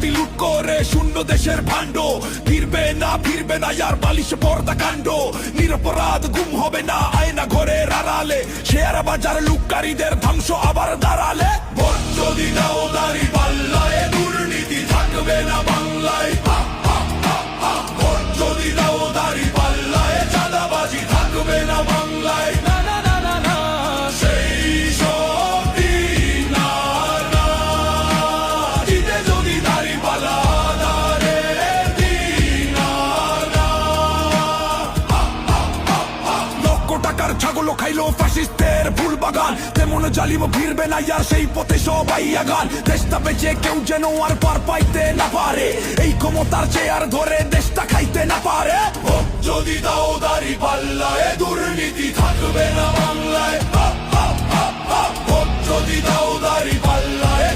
কোটি লুট করে শূন্য দেশের ভাণ্ড। ফিরবে না আর বালিশ পর্দা কাণ্ড। নিরপরাধ গুম হবে না আয়না ঘরের আড়ালে। শেয়ার বাজার লুটকারীদের ধ্বংস আবার দাঁড়ালে। ভোট যদি দাও দাঁড়ি পাল্লায়, দুর্নীতি থাকবে না বাংলায়। ভোট যদি দাও দাঁড়ি পাল্লায়, চাঁদাবাজি থাকবে না বাংলায়। না না না না না, সেই সব দিন আর না। জিতে যদি দাঁড়ি পাল্লা ছাগলও খাইলো ফ্যাসিস্টের ফুল বাগান। তেমন জালিম ফিরবে না আর সেই পথে সবাই আগান। দেশটা বেঁচে কেউ যেন আর পার পাইতে না পারে, এই ক্ষমতার চেয়ার ধরে দেশটা খাইতে না পারে। ভোট যদি দাও দাঁড়ি পাল্লায়, দুর্নীতি থাকবে না বাংলায়। ভোট যদি দাও দাঁড়ি পাল্লায়,